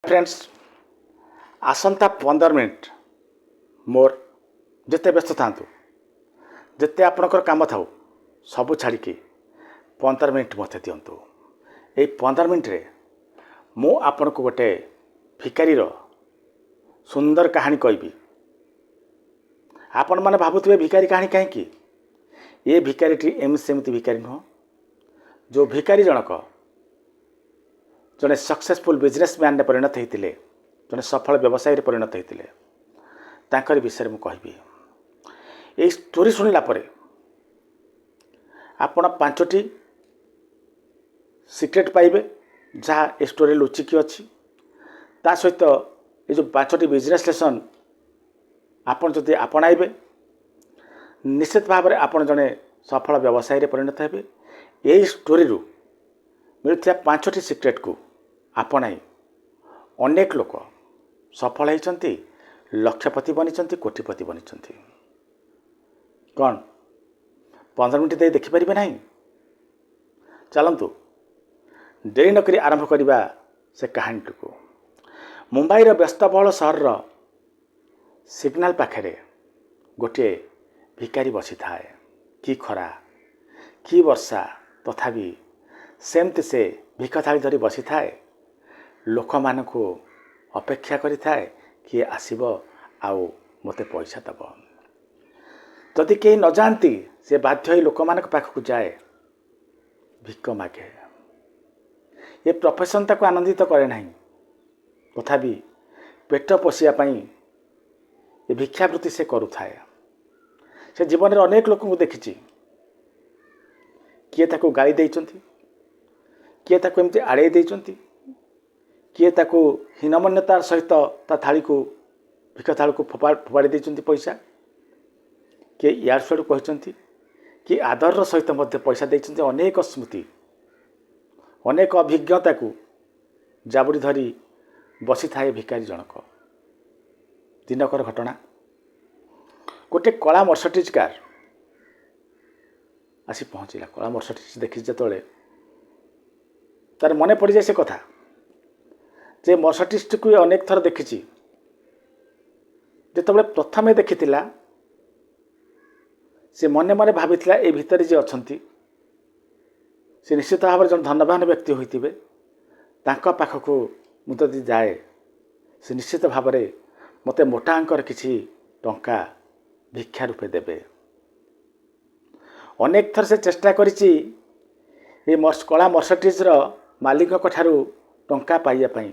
Friends आसंता 15 minute मोर जिते व्यस्त था जिते आपणकर काम था सबू छाड़ी 15 मिनिट मत दिंतु। ये 15 मिनिट रे मु आपण को गोटे भिकारी सुंदर कहानी कहबी। आपण मैंने भावुवे भिकारी कहानी कहीं ये भिकारीटी एमती सेमती भिकारी नुह। जो भिकारी जनक जड़े सक्सेसफुल बिजनेसमैन परिणत होते जड़े सफल व्यवसायी परिणत होते विषय में कहबी। ये स्टोरी शुणिला आपण 5टी सिक्रेट पाइबे जहाँ ए स्टोरी लुचिकी अच्छी। ता सहित ये जो 5टी बिजनेस लेसन आपण जदि आपणाइबे निश्चित भाव में आपण जड़े सफल व्यवसायी परिणत हेबे। यही स्टोरी मिलुथिया 5टी सिक्रेट को आपणाई अनेक लोक सफल होती, लक्षपति बनी, कोटिपति बनी। कौन 15 मिनट दे देखिपारे ना? चलतु डेरी नक आरंभ करवा से कहानी को। मुंबईर व्यस्तबहुल सहर सिग्नाल पाखे गोटे भिकारी बसी थाए। कि खरा कि वर्षा तथापि सेमती से भिख थाली धरी बसी थाए। लोक मान को अपेक्षा करि थाए किए आसीब आउ मते पैसा दब। जदि कहीं न जानती से बाध्य लोक मान पाखक जाए भिक मागे। ये प्रोफेशन ताको आनंदित करे नहीं, तथापि पेट पोषापी ये भिक्षावृत्ति से करुए। से जीवन में अनेक लोक देखी किए ताको गाली देइचंती, किए ताको एमती आड़े देइचंती, किए ताको हीनमन्यतार सहित ता थाली को भिख थाल को फोपाड़ी देइचंती पैसा। किए यार सुआड़ कहते कि आदर सहित मध्य पैसा देइचंती। अनेक स्मृति अनेक अभिज्ञता को जाबुड़ी धरी बसी थाए भिकारी जनक। दिनकर घटना गोटे कला मर्सिडीज कार आसी पहुँचला। कला मर्सिडीज देखी जिते तार मन पड़ जाए से कथा जे मर्सिडीज को अनेक थर देखी। जिते प्रथमे देखी से मने मने भाभी ए भितर जे अच्छी से निश्चित भाव में जो धनवान व्यक्ति होते पाखक मुझे जाए से निश्चित भाव में मत मोटा अंकर किसी टंका भिक्षा रूपे देवे। अनेक थर से चेष्टा करिछि ये कला मर्सिडीजर मालिक ठारू टंका पाइबापी।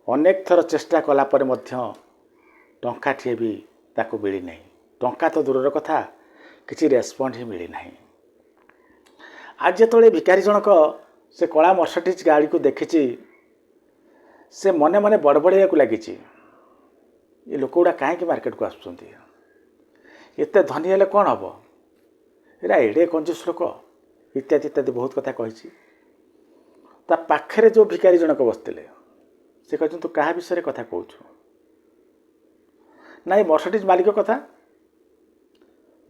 अनेक थर चेष्टा कलापर मध्य टंकाटे भी ताको मिली नहीं। टंका तो दूर कथा किसी रेस्पॉन्ड ही मिली नहीं। आज जिते भिकारी जनक से कला मर्सिडीज गाड़ी को देखी से मने मने बड़बड़िया लगी ये लोक गुड़ा कहीं मार्केट को आसुँच एत धनी हेले कौन हम एरा एड़े कंजूस लोक इत्यादि इत्यादि बहुत कथा कही। ता पाखरे जो भिकारी जनक बसते से कहते तू क्या विषय कथा कहूँ ना मर्सिडीज मालिक कथा।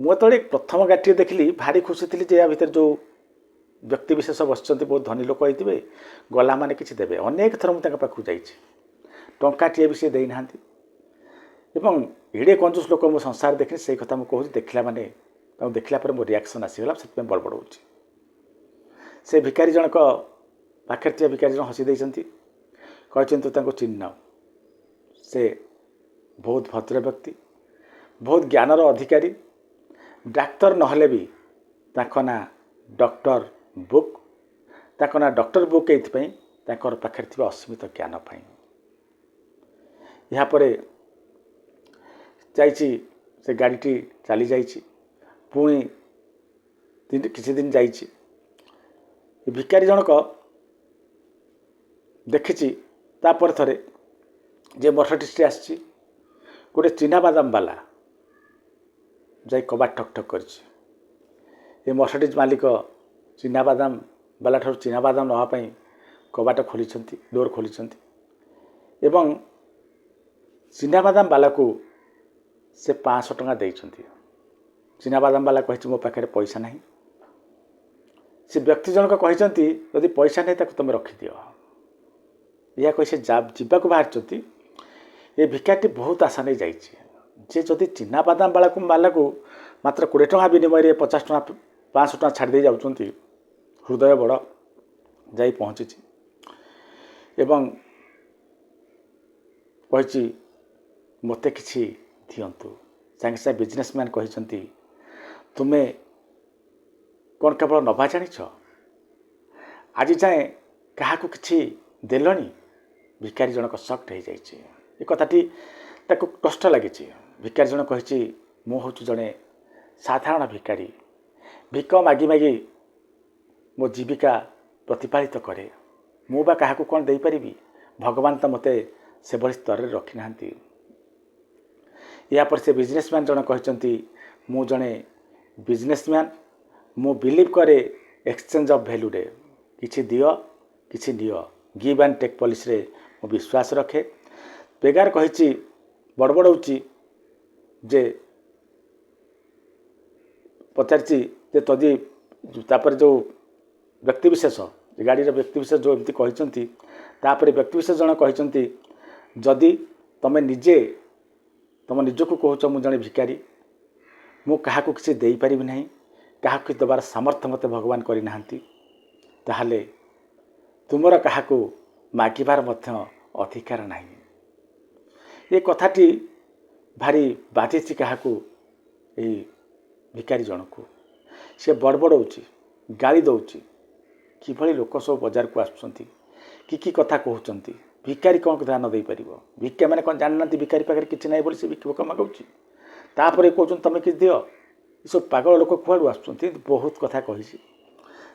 मुझे प्रथम गाड़ी देखिली भारी खुशी थी जे या भीतर जो व्यक्ति विशेष बस बहुत धनी लोक होते गला माने किसी देवे। अनेक थर मुझे पाखक जा टाटे भी सी देना एवं एड़े कंजूस लोक मो संसार देखनी से कथा मुझे कहूँ। देखला माने देखला पर मो रिएक्शन आसीगला से बड़बड़ हो। से भिकारी जनक पाखे भिकारी जन हसी देती कहते तू चिन्ह से बहुत भद्र व्यक्ति बहुत ज्ञानर अधिकारी डाक्तर नहले भी ताको ना डॉक्टर बुक ताको ना डॉक्टर बुक ये पाखे असीमित ज्ञान पाई। यापर जाइए से गाड़ीटी चली जाइए पुणी किसी दिन जाइए भिकारी जनक देखी तापर थरे जे मर्सिडीज आसी गोटे चिन्हा बादाम वाला जाई कबाट ठक ठक कर मर्सिडीज मालिक चिन्हा बादाम वाला ठार चिन्हा बादाम नापी कबाट खोली डोर खोली एवं चिन्हा बादाम वाला को से 500 टंका देइछंती। चिन्हा बादाम वाला कही मो पाखे पैसा नहीं। से व्यक्ति जनक कहते यदि पैसा नहीं तुम रखिदि या कही से जावाक बाहर ये भिखारी बहुत आशा नहीं जाइए जे जदि चिना बादाम बाला को मात्र 20 टଙ୍କା विनिमय 50 टଙ୍କା 500 टଙ୍କା छाड़ी दे जाउछंती हृदय बड़ जाई पहुँची एवं कही मते किछि दियंतु सागे सागे बिजनेसमैन कहते तुम्हें कौन केवल नभा जानिछ आज जाए क्या किछि देलनी भिखारी जनक सफ्ट हो जाइए ये कथाटी ताको कष्ट लगी भिखारी जन कही मु हूँ जड़े साधारण भिखारी भिक मागी मागी मो जीविका प्रतिपालित करे मु बा क्या कौन दे पारि भगवान तो मते से भली स्तर में रखी ना या पर से बिजनेसमैन जन कहते मु जड़े बिजनेसमैन मु बिलीव करे एक्सचेंज ऑफ वैल्यू रे किछि दियो किछि नियो गिव एंड टेक पॉलिसी रे मु विश्वास रखे बेगार कही बड़बड़ाऊँची जे पचारि तदी तापर जो व्यक्तिशेष गाड़ी व्यक्तिशेष जो एमती कहते तापर व्यक्तिशेष जन कहते जदि तमे निजे तुम निजक कौच मु जड़े भिखारी मु क्या किसी दे पारि ना क्या दबार सामर्थ्य मत भगवान करना ताहले तुमर क्या मागिबार मध्य अधिकार नहीं ये कथाटी भारी बाधि क्या भिखारी जन को सी बड़बड़ाऊँची गाली दौची किभली लोक सब बजार को आसुँच कि कथा कहते भिखारी कौन ध्यान दे पार भिक्षा मैंने कौन जाना भिखारी पाखे किसी ना बोली भिक मागुची तापर कहते तुम कि दियो ये सब पागल लोक कुआड़ू आसुँच बहुत कथा कही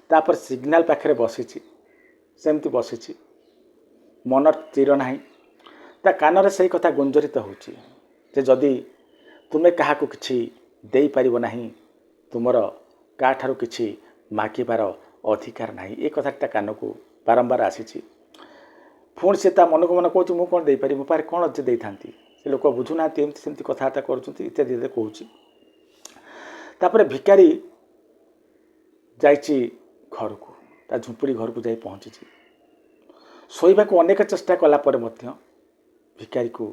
तापर सिग्नाल पाखे बसी सेमती बसी मन स्थिर ना ता कान से कथा गुंजरित होची जदि तुम्हें क्या किसी दे पार ना तुमर क्या ठारू किसी मागिबार अधिकार ना ये कथा कान को बारंबार आसी पुणी से मन को मन कहूँ मुझे कौन दे पारि मो पारे कौन अच्छे दे था से लोक बुझुना एमती सेमती कथबार्ता कर इत्यादि कहूँ भिखारी जाइए घर को ता झुंपुड़ी घर को जाई पहुँची शोवा को अनेक चेष्टा कलापर भिखारी को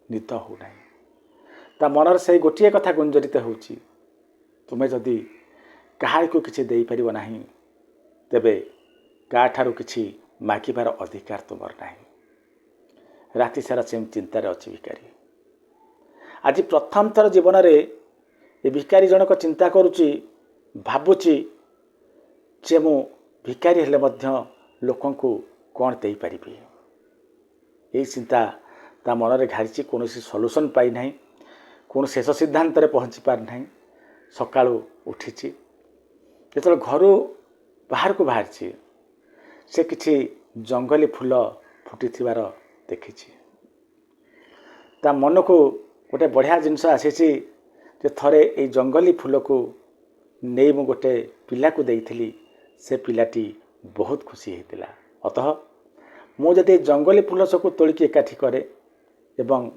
निद होना ता मनर से गोटे कथा गुंजरित होची तुम्हें जदि क्या किसी दे पार ना तेबे क्या ठारू किसी मागिबार अधिकार तुमर ना राति सारा से चिंतार अच्छी भिखारी आज प्रथम थर जीवन में ये भिखारी जनक चिंता करुच्ची भावुची जे मु भिखारी हेले मध्य लोकं को कौन दे पारि यही चिंता ता मन में घारी कौन सल्यूशन पाई ना कौन शेष सिद्धांत पहुँची पारना सका उठी जो घर बाहर को बाहर से किसी जंगली फूल फुटी देखी ता मन को गोटे बढ़िया जिनस आसी थे ये जंगली फूल को नहीं मु गोटे पिला को देइथिली से पिलाटी बहुत खुशी होता अतः मुझे जंगली फूल सबको तोलिकी एकाठी करे एवं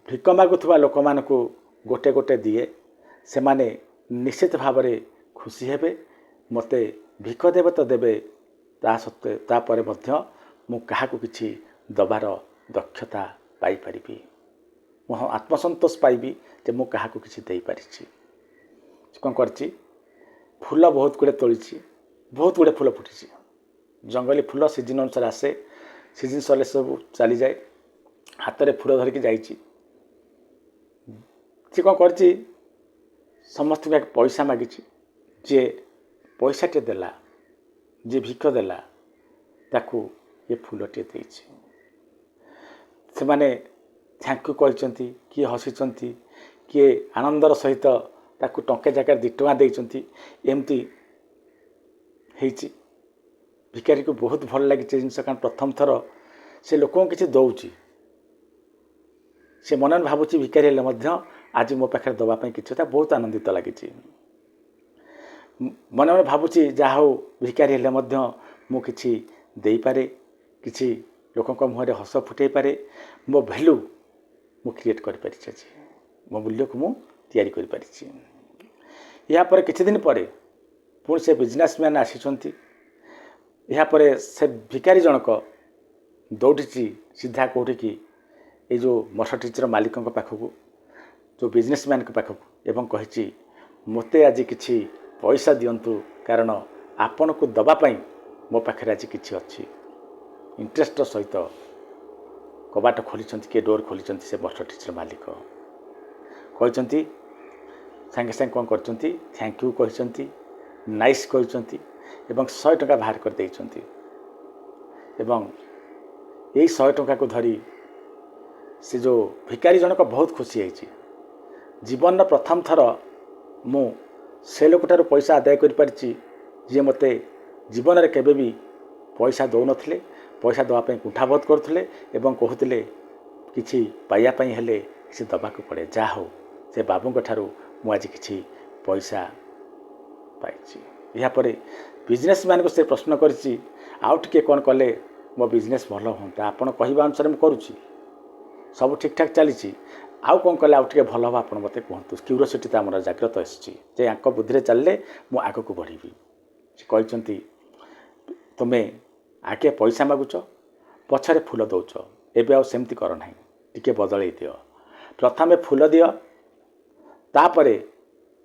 भिक मागुवा लोक मान को गोटे गोटे दिए से माने निश्चित भाव में खुशी हेबे मते भिक देवे तो देवे ता सत्वे तापर मध्य मु क्या किसी दबार दक्षता पाई पारिबी मु आत्मसंतोष पाइबी जे मु क्या किसी दे पारिछि कौन करछि फूल बहुत गुड़े तोली बहुत गुड़े फूल फुटी जंगली फूल सीजन अनुसार आसे सीजन सर सब चली जाए हाथ में फूल धरिकी जाइए कौन कर समस्त पैसा मागी जे पैसाटे देला जे भिक देला ताकू ये फूलटे दे से माने थैंक यू कहते किए हसी किए आनंदर सहित ताकू टंके जगह 2 टଙ୍କା देइचंती एमती हेची भिखारी को बहुत भल लगी जिनस कारण प्रथम थर से लोक किसी दौची से मन में भावुची भिखारी हेले मध्य आज मो पाखे दवाई किसी बहुत आनंदित लगी मन में भावुची जहा हो भिखारी हेले मध्य मु किछि दे पारे किछि लोकंक मुहर हस फुटे पारे मो भैल्यू मु क्रिएट कर पारि मो मूल्य को मु तैयारी कर पारि या पर किछि दिन परे पुणी से बिजनेसमैन आसी या पर से भिखारी जनक ଦୌଡ଼ିଛି ସିଧା କେଉଁଠିକି ଏଇ ଯେଉଁ ମର୍ସିଡିଜ୍ର ମାଲିକଙ୍କ ପାଖକୁ, ଯେଉଁ ବିଜନେସମ୍ୟାନଙ୍କ ପାଖକୁ, ଏବଂ କହିଛି ମୋତେ ଆଜି କିଛି ପଇସା ଦିଅନ୍ତୁ, କାରଣ ଆପଣଙ୍କୁ ଦେବା ପାଇଁ ମୋ ପାଖରେ ଆଜି କିଛି ଅଛି। ଇଣ୍ଟରେଷ୍ଟର ସହିତ କବାଟ ଖୋଲିଛନ୍ତି, କିଏ ଡୋର୍ ଖୋଲିଛନ୍ତି ସେ ମର୍ସିଡିଜ୍ର ମାଲିକ। କହିଛନ୍ତି ସାଙ୍ଗେ ସାଙ୍ଗେ କ'ଣ କରିଛନ୍ତି, ଥ୍ୟାଙ୍କ ୟୁ କହିଛନ୍ତି, ନାଇସ୍ କହିଛନ୍ତି ଏବଂ 100 ଟଙ୍କା ବାହାର କରିଦେଇଛନ୍ତି। ଏବଂ ଏଇ 100 ଟଙ୍କାକୁ ଧରି ସେ ଯେଉଁ ଭିକାରୀ ଜଣକ ବହୁତ ଖୁସି ହେଇଛି। ଜୀବନର ପ୍ରଥମ ଥର ମୁଁ ସେ ଲୋକଠାରୁ ପଇସା ଆଦାୟ କରିପାରିଛି ଯିଏ ମୋତେ ଜୀବନରେ କେବେ ବି ପଇସା ଦେଉନଥିଲେ, ପଇସା ଦେବା ପାଇଁ କୁଣ୍ଠାବୋଧ କରୁଥିଲେ ଏବଂ କହୁଥିଲେ କିଛି ପାଇବା ପାଇଁ ହେଲେ କିଛି ଦେବାକୁ ପଡ଼େ। ଯାହା ହଉ ସେ ବାବୁଙ୍କ ଠାରୁ ମୁଁ ଆଜି କିଛି ପଇସା ପାଇଛି। ଏହାପରେ ବିଜନେସମ୍ୟାନକୁ ସେ ପ୍ରଶ୍ନ କରିଛି, ଆଉ ଟିକେ କ'ଣ କଲେ ମୋ ବିଜନେସ୍ ଭଲ ହୁଅନ୍ତା? ଆପଣ କହିବା ଅନୁସାରେ ମୁଁ କରୁଛି, ସବୁ ଠିକ୍ଠାକ୍ ଚାଲିଛି, ଆଉ କ'ଣ କଲେ ଆଉ ଟିକେ ଭଲ ହେବ ଆପଣ ମୋତେ କୁହନ୍ତୁ। କ୍ୟୁରିଓସିଟି ତ ଆମର ଜାଗ୍ରତ ଆସିଛି ଯେ ୟାଙ୍କ ବୁଦ୍ଧିରେ ଚାଲିଲେ ମୁଁ ଆଗକୁ ବଢ଼ିବି। ସେ କହିଛନ୍ତି ତୁମେ ଆଗେ ପଇସା ମାଗୁଛ, ପଛରେ ଫୁଲ ଦେଉଛ, ଏବେ ଆଉ ସେମିତି କର ନାହିଁ, ଟିକେ ବଦଳେଇ ଦିଅ। ପ୍ରଥମେ ଫୁଲ ଦିଅ, ତାପରେ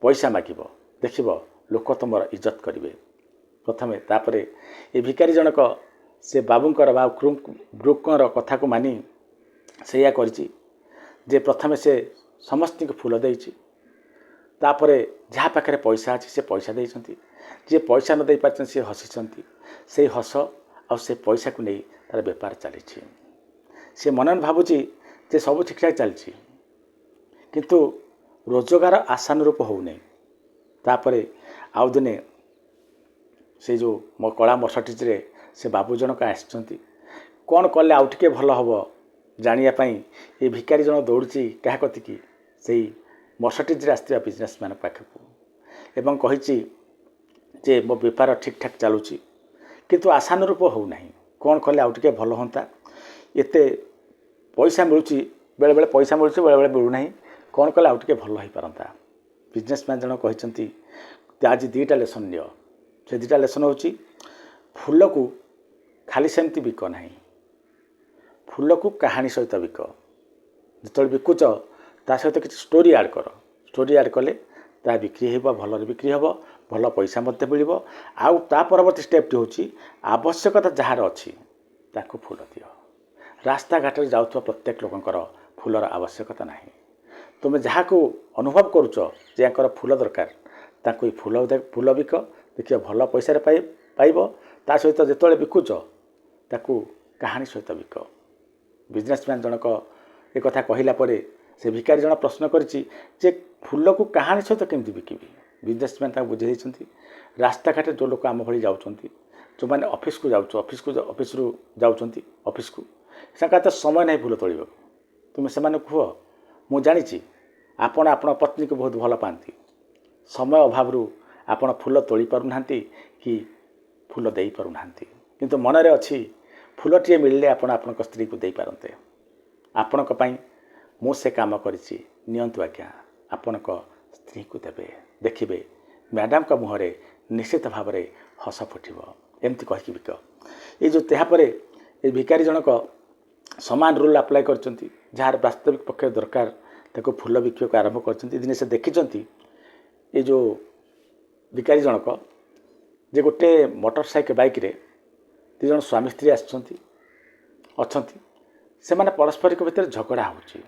ପଇସା ମାଗିବ, ଦେଖିବ ଲୋକ ତୁମର ଇଜ୍ଜତ କରିବେ ପ୍ରଥମେ। ତାପରେ ଏ ଭିକାରୀ ଜଣକ ସେ ବାବୁଙ୍କର ବା ବ୍ରୁକର କଥାକୁ ମାନି ସେଇଆ କରିଛି ଯେ ପ୍ରଥମେ ସେ ସମସ୍ତଙ୍କୁ ଫୁଲ ଦେଇଛି, ତାପରେ ଯାହା ପାଖରେ ପଇସା ଅଛି ସେ ପଇସା ଦେଇଛନ୍ତି, ଯିଏ ପଇସା ନ ଦେଇପାରିଛନ୍ତି ସେ ହସିଛନ୍ତି। ସେଇ ହସ ଆଉ ସେ ପଇସାକୁ ନେଇ ତାର ବେପାର ଚାଲିଛି। ସେ ମନେ ମନେ ଭାବୁଛି ଯେ ସବୁ ଠିକ୍ଠାକ୍ ଚାଲିଛି, କିନ୍ତୁ ରୋଜଗାର ଆଶାନୁରୂପ ହେଉନାହିଁ। ତାପରେ ଆଉ ଦିନେ ସେ ଯେଉଁ ମୋ କଳା ମର୍ସିଡିଜ୍ରେ ସେ ବାବୁ ଜଣକ ଆସିଛନ୍ତି। କ'ଣ କଲେ ଆଉ ଟିକେ ଭଲ ହେବ ଜାଣିବା ପାଇଁ ଏ ଭିକାରୀ ଜଣକ ଦୌଡ଼ୁଛି କାହା କତିକି, ସେଇ ମର୍ସିଡିଜ୍ରେ ଆସିଥିବା ବିଜନେସମ୍ୟାନ ପାଖକୁ ଏବଂ କହିଛି ଯେ ମୋ ବେପାର ଠିକ୍ଠାକ୍ ଚାଲୁଛି, କିନ୍ତୁ ଆଶାନୁରୂପ ହେଉନାହିଁ, କ'ଣ କଲେ ଆଉ ଟିକେ ଭଲ ହୁଅନ୍ତା? ଏତେ ପଇସା ମିଳୁଛି, ବେଳେବେଳେ ପଇସା ମିଳୁଛି, ବେଳେବେଳେ ମିଳୁନାହିଁ, କ'ଣ କଲେ ଆଉ ଟିକେ ଭଲ ହୋଇପାରନ୍ତା? ବିଜନେସମ୍ୟାନ ଜଣକ କହିଛନ୍ତି ଆଜି 2ଟା ଲେସନ୍ ନିଅ। ସେ 2ଟା ଲେସନ୍ ହେଉଛି, ଫୁଲକୁ ଖାଲି ସେମିତି ବିକ ନାହିଁ, ଫୁଲକୁ କାହାଣୀ ସହିତ ବିକ। ଯେତେବେଳେ ବିକୁଛ ତା ସହିତ କିଛି ଷ୍ଟୋରି ଆଡ଼୍ କର। ଷ୍ଟୋରି ଆଡ଼୍ କଲେ ତାହା ବିକ୍ରି ହେବ, ଭଲରେ ବିକ୍ରି ହେବ, ଭଲ ପଇସା ମଧ୍ୟ ମିଳିବ। ଆଉ ତା ପରବର୍ତ୍ତୀ ଷ୍ଟେପ୍ଟି ହେଉଛି ଆବଶ୍ୟକତା ଯାହାର ଅଛି ତାକୁ ଫୁଲ ଦିଅ। ରାସ୍ତାଘାଟରେ ଯାଉଥିବା ପ୍ରତ୍ୟେକ ଲୋକଙ୍କର ଫୁଲର ଆବଶ୍ୟକତା ନାହିଁ। ତୁମେ ଯାହାକୁ ଅନୁଭବ କରୁଛ ଯେ ୟାଙ୍କର ଫୁଲ ଦରକାର, ତାଙ୍କୁ ଏଇ ଫୁଲ ବିକ, ଦେଖିବ ଭଲ ପଇସାରେ ପାଇବ। ତା ସହିତ ଯେତେବେଳେ ବିକୁଛ ତାକୁ କାହାଣୀ ସହିତ ବିକ। ବିଜନେସମ୍ୟାନ ଜଣକ ଏ କଥା କହିଲା ପରେ ସେ ଭିକାରୀ ଜଣ ପ୍ରଶ୍ନ କରିଛି ଯେ ଫୁଲକୁ କାହାଣୀ ସହିତ କେମିତି ବିକିବି? ବିଜନେସମ୍ୟାନ ତାକୁ ବୁଝେଇ ଦେଇଛନ୍ତି, ରାସ୍ତାଘାଟରେ ଯେଉଁ ଲୋକ ଆମ ଭଳି ଯାଉଛନ୍ତି, ଯେଉଁମାନେ ଅଫିସକୁ ଅଫିସରୁ ଯାଉଛନ୍ତି ଅଫିସକୁ, ତାଙ୍କ ହାତରେ ସମୟ ନାହିଁ ଫୁଲ ତୋଳିବାକୁ, ତୁମେ ସେମାନଙ୍କୁ କୁହ ମୁଁ ଜାଣିଛି ଆପଣ ଆପଣ ପତ୍ନୀକୁ ବହୁତ ଭଲ ପାଆନ୍ତି, ସମୟ ଅଭାବରୁ ଆପଣ ଫୁଲ ତୋଳି ପାରୁନାହାନ୍ତି କି ଫୁଲ ଦେଇପାରୁନାହାନ୍ତି, କିନ୍ତୁ ମନରେ ଅଛି ଫୁଲଟିଏ ମିଳିଲେ ଆପଣ ଆପଣଙ୍କ ସ୍ତ୍ରୀକୁ ଦେଇପାରନ୍ତେ। ଆପଣଙ୍କ ପାଇଁ ମୁଁ ସେ କାମ କରିଛି, ନିଅନ୍ତୁ ଆଜ୍ଞା, ଆପଣଙ୍କ ସ୍ତ୍ରୀକୁ ଦେବେ, ଦେଖିବେ ମ୍ୟାଡ଼ାମଙ୍କ ମୁହଁରେ ନିଶ୍ଚିତ ଭାବରେ ହସ ଫୁଟିବ। ଏମିତି କହିକି ବିକ। ଏଇ ଯେଉଁ ତାପରେ ଏ ଭିକାରୀ ଜଣକ ସମାନ ରୁଲ୍ ଆପ୍ଲାଏ କରିଛନ୍ତି, ଯାହାର ବାସ୍ତବିକ ପକ୍ଷରେ ଦରକାର ତାକୁ ଫୁଲ ବିକିବାକୁ ଆରମ୍ଭ କରିଛନ୍ତି। ଦିନେ ସେ ଦେଖିଛନ୍ତି ଏ ଯେଉଁ ଭିକାରୀ ଜଣକ ଯେ ଗୋଟେ ମୋଟର ସାଇକେଲ ବାଇକ୍ରେ 2 ଜଣ ସ୍ୱାମୀ ସ୍ତ୍ରୀ ଅଛନ୍ତି, ସେମାନେ ପରସ୍ପରିକ ଭିତରେ ଝଗଡ଼ା ହେଉଛି,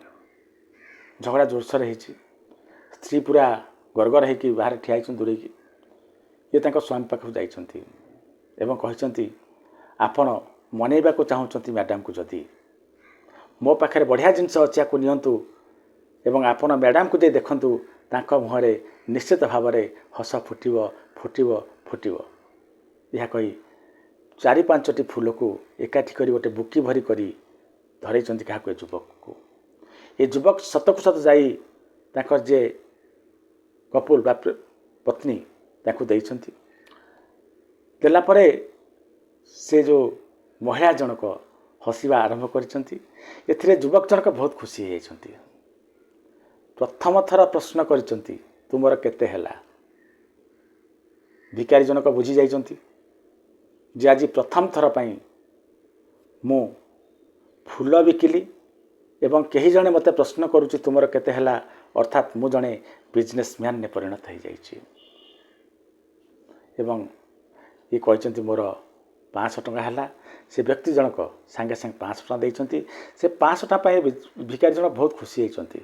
ଝଗଡ଼ା ଜୋରସୋର ହେଇଛି। ସ୍ତ୍ରୀ ପୁରା ଗରଗର ହେଇକି ବାହାରେ ଠିଆ ହେଇଛନ୍ତି ଦୂରେଇକି। ଇଏ ତାଙ୍କ ସ୍ୱାମୀ ପାଖକୁ ଯାଇଛନ୍ତି ଏବଂ କହିଛନ୍ତି ଆପଣ ମନେଇବାକୁ ଚାହୁଁଛନ୍ତି ମ୍ୟାଡ଼ାମକୁ, ଯଦି ମୋ ପାଖରେ ବଢ଼ିଆ ଜିନିଷ ଅଛି ୟାକୁ ନିଅନ୍ତୁ ଏବଂ ଆପଣ ମ୍ୟାଡ଼ାମକୁ ଦେଇ ଦେଖନ୍ତୁ, ତାଙ୍କ ମୁହଁରେ ନିଶ୍ଚିତ ଭାବରେ ହସ ଫୁଟିବ ଫୁଟିବ ଫୁଟିବ। ଏହା କହି 4-5ଟି ଫୁଲକୁ ଏକାଠି କରି ଗୋଟେ ବୁକି ଭରି କରି ଧରେଇଛନ୍ତି କାହାକୁ? ଏ ଯୁବକକୁ। ଏ ଯୁବକ ସତକୁ ସତ ଯାଇ ତାଙ୍କର ଯିଏ କପୁଲ ବା ପତ୍ନୀ ତାଙ୍କୁ ଦେଇଛନ୍ତି। ଦେଲା ପରେ ସେ ଯେଉଁ ମହିଳା ଜଣକ ହସିବା ଆରମ୍ଭ କରିଛନ୍ତି। ଏଥିରେ ଯୁବକ ଜଣକ ବହୁତ ଖୁସି ହେଇଯାଇଛନ୍ତି। ପ୍ରଥମ ଥର ପ୍ରଶ୍ନ କରିଛନ୍ତି ତୁମର କେତେ ହେଲା? ଭିକାରୀ ଜଣକ ବୁଝି ଯାଇଛନ୍ତି ଯେ ଆଜି ପ୍ରଥମ ଥର ପାଇଁ ମୁଁ फूल बिकिली एवं कहीं जड़े मत प्रश्न करुच्ची तुमर केते हैला अर्थात मु जड़े बिजनेसमैन ने परिणत हो जाइए एवं ये कहते मोर 500 टଙ୍କା है से व्यक्ति जनक सांगे सांगे 500 टଙ୍କା देइछंती से 500 टଙ୍କା पाए भिकारी जन बहुत खुशी होइछंती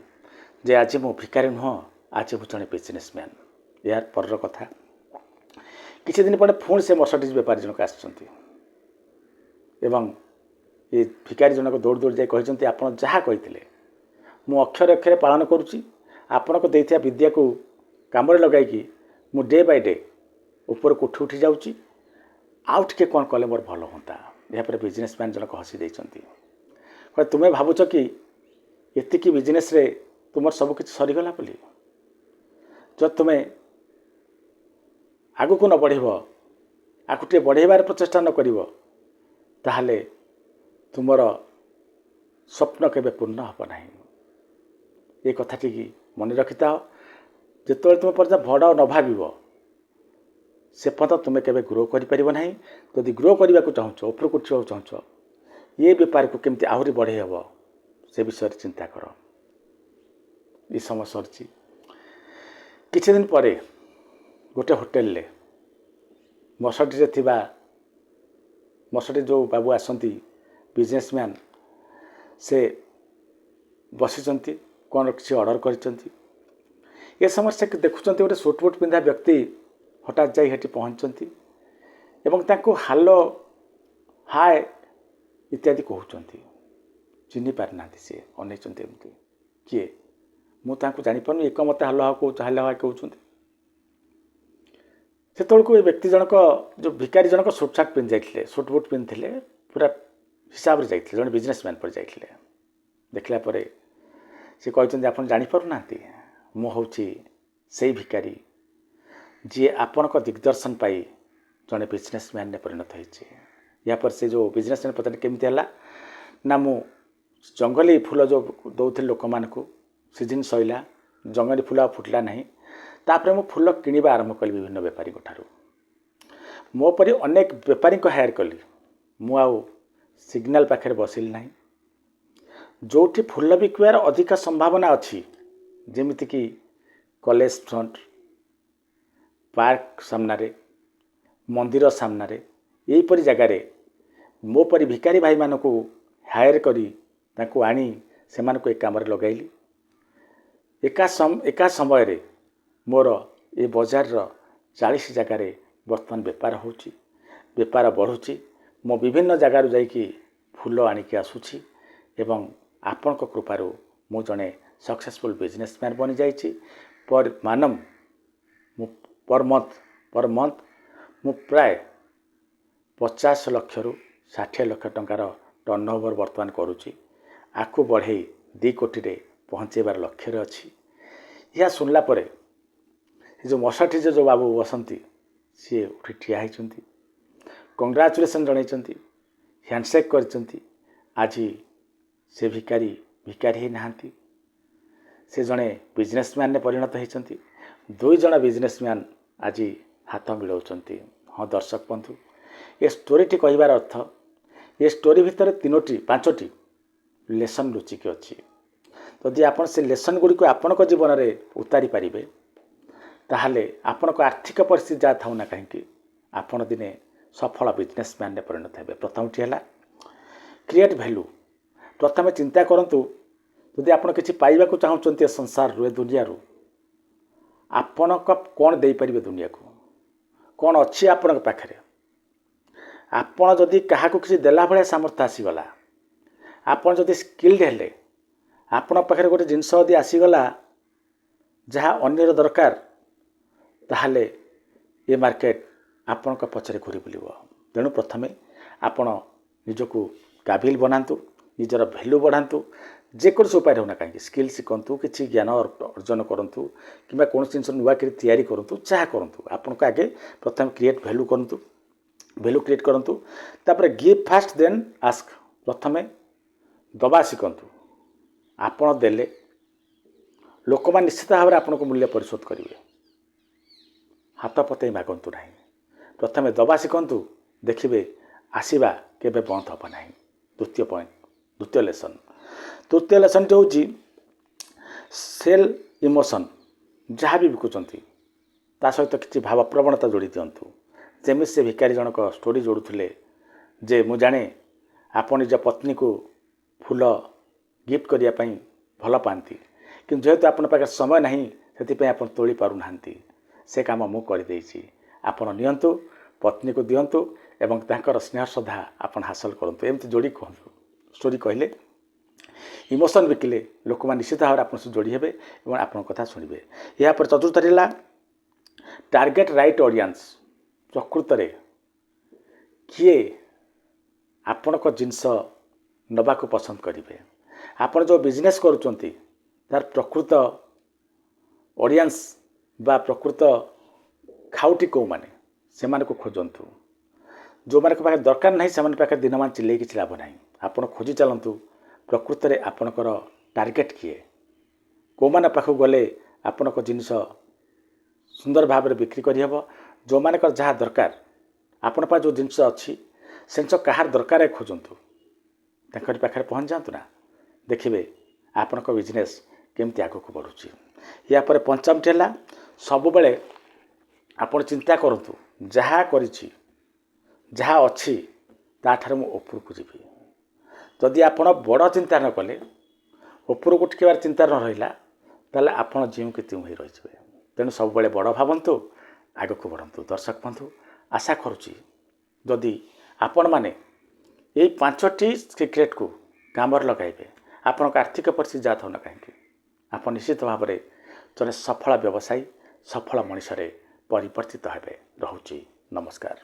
जे आज मु भिकारी नुह आज मु जड़े बिजनेसमैन यार पर कथा किसी दिन पर पुणी से मर्सिडीज बेपारी जनक आसछंती एवं ये भिकारी जनक दौड़ दौड़ जाए कहते आपड़ जहाँ कही मु अक्षर अक्षर पालन करुच्ची आपण को देथिया विद्या को काम लगाई मु डे बाय डे ऊपर को उठी उठी जाऊँगी आउ टे कौन कले मोर भल हाँ यापर बिजनेसमैन जनक हसी देती तुम्हें भावुच कि एतिकी बिजनेस रे तुम सबकि सरीगला बोली जो तुम्हें आगु को न बढ़ आगु टे बढ़ेबार प्रचेषा न कर ताहले तुमर स्वप्न केबे पूर्ण हम ना ये कथाटी मन रखि था जिते तुम पर भड़ न भाव से पर्यंत तुम्हें केबे ग्रो कर जदि ग्रो करने को चाहूँ ऊपर को उठा चाहूँ ये बेपार को केमती आहरी बढ़े हम से विषय चिंता कर ये समय सरी किछि दिन पर गोटे होटेल ले मर्सिडीज थिबा मर्सिडीज जो बाबू आसंती बिजनेसमैन से बसी कौन किसी ऑर्डर करछंती ये समय से देखुंत गोटे सूट बूट पिंधा व्यक्ति हठात जाई हेटी पहुँचती एवं तांको हालो हाय इत्यादि कहते चिन्ह पारि ना सी अनै एमती किए मुझे जापर एक मत हालो हा कह हालो हा कहते से व्यक्ति जनक जो भिकारी जनक सूट सार्ट पिंधि जाइए सूट बूट पिंधि पूरा हिसाब से जाइए जड़े बिजनेसमैन पर जाइए देखला से कहते आप जापर ना मु हूँ से भिकारी जी आपण को दिग्दर्शन पाई जड़े बिजनेसमैन ने परिणत होती या पर से जो बिजनेसमैन पता केमती है ना मु जंगली फूल जो दौले लोक मान सीजन सैला जंगली फूल फुटला नहीं तापर मु फूल किणवा आरंभ कली विभिन्न बेपारी ठारू मो परी अनेक बेपारी को हायर कली मु आउ सिग्नल पाखे बसिली ना जोठी फूल बिकवार अधिक संभावना अच्छी जेमिति कि कॉलेज फ्रंट पार्क सामने मंदिर सामने यहीपरि जगार मो परी भिकारी भाई मान को हायर करी तांको आनी से एक काम लगैली एका समय रे मोर ये बजार 40 जगार बर्तमान बेपार होची बेपार बढ़ुची मो विभिन्न जगार जाइकी फूल आनिकी आसुची एवं आपण को कृपारू मु जड़े सक्सेसफुल बिजनेसमैन बनी जाइए पर मानम पर मंथ मु प्राय 50 लाख रु 60 लाख टंकार टर्नओवर बर्तमान करुच्ची आकु बढ़े 2 कोटी रे पहुँचेबार लक्ष्य अच्छी यह सुनला परे जो मर्सिडीज जो बाबू बसंती सी उठी ठिया होती कंग्राचुलेसन जनइंट हैंडसेक करचंती आज से भिकारी ही नहांती से जड़े बिजनेसमैन ने परिणत होती 2 जण बिजनेसमैन आज हाथ मिलाऊँच हाँ दर्शक बंधु ये स्टोरीटी कहबार अर्थ ये स्टोरी भितर 5टी लेसन लुचिकी अच्छी जदि आप से लेसन गुड़ी को आपण जीवन में उतारी पारे ताहले आपण आर्थिक परिस्थिति जहाँ था कहीं आपण दिने सफल बिजनेसमैन ने परिणत हे प्रथमटी है क्रिएट वैल्यू प्रथम चिंता करंतु जदि आपण किसी पाइबा चाहते संसार रू दुनिया रू आपण कौन दे पारे दुनिया को कौन अच्छी आपण पाखे आपण जदि क्या किसी देला भाया सामर्थ्य आसीगला आपण जदि स्किल्ड हेले आपण पाखे गोटे जिनस यदि आसीगला जहाँ अन्यर दरकार ताहले ये मार्केट आपण पछरे घूरी बुलिब तेणु प्रथमे आपण निजको काबिल बनातु निजर भैल्यू बढ़ातु जेकोसी उपाय होना कहीं स्किल शिखु कि ज्ञान अर्जन करूँ कि कौन जिन नुआ तैयारी करूँ जहाँ करूँ आपन को आगे प्रथम क्रिएट वैल्यू करूँ वैल्यू क्रिएट करूँ तापर गिव फास्ट देन आस्क प्रथमे दबा शिखु आपण देले लोक मैंने निश्चित भाव में आपन को मूल्य परिशोध करेंगे हाथ पतई मागंतु ना प्रथमे दबा शिखु देखिए आसवा केबे बंद हम ना द्वितीय पॉइंट द्वितीय लेसन। तृतीय लेसन जो हूँ सेल इमोशन जहाँ भी बिकुचंती ता सहित किसी भाव प्रवणता जोड़ी दिंतु। जमी से भिकारी जनक स्टोरी जोड़ुले जे मु जाने आपण निज पत्नी को फूल गिफ्ट करने भल पाती कि जेहेतु आपण पाखे समय नहीं से आप तोली पारु ना से काम मु करदेछि। आपण नियंतु पत्नी को दिंतु एवं तांकर स्नेह श्रद्धा आपण हासिल करंतु। एमती जोड़ी कहतु स्टोरी कहले इमोशन बिकिले लोक मैंने निश्चित भाव आप जोड़ी हेबे और आपण कथा शुणवे। या पर चतुर्थ रहा टार्गेट राइट ऑडियंस। प्रकृत रे किए आपण को जिनस नबा को पसंद करेंगे। आपण जो बिजनेस करुँच तार प्रकृत ऑडियंस बा प्रकृत खाउटी को माने से माने को खोजंतु। जो माने पाखे दरकार नहीं से माने पाखे दिनमान चिल्ले किसी लाभ नहीं। आपण खोजी चलतु प्रकृत में आपणकर टार्गेट किए को माने पाखु गले आपण को जिनस सुंदर भाव में बिक्री करहब। जो मानकर जहाँ दरकार आपण पास जो जिनस अच्छी से कहार दरकार खोजतु तंकर पाखे पहुँच जातु ना देखिए आपण बिजनेस केमती आग को बढ़ुची। या पर पंचमटी है सब बेले आपण चिंता करतु जहाँ करिछि जहाँ अच्छी ताठार मु उपरकू जीवी। जदि आपण बड़ चिंता न कले उपरकू टिकबार चिंता न रहा ताले आपण जीव के त्यों ही रही। तेणु सब बेले बड़ भावतु आग को बढ़ंतु। दर्शक बंधु आशा करुच्ची जदि आपण माने यही 5टी सिक्रेट को काम लगाइबे आपण आर्थिक परिस्थिति जहाँ था ना कहीं आप निश्चित भाव में जड़े सफल व्यवसायी सफल मनीष परिवर्तित हेबे। रहुची नमस्कार।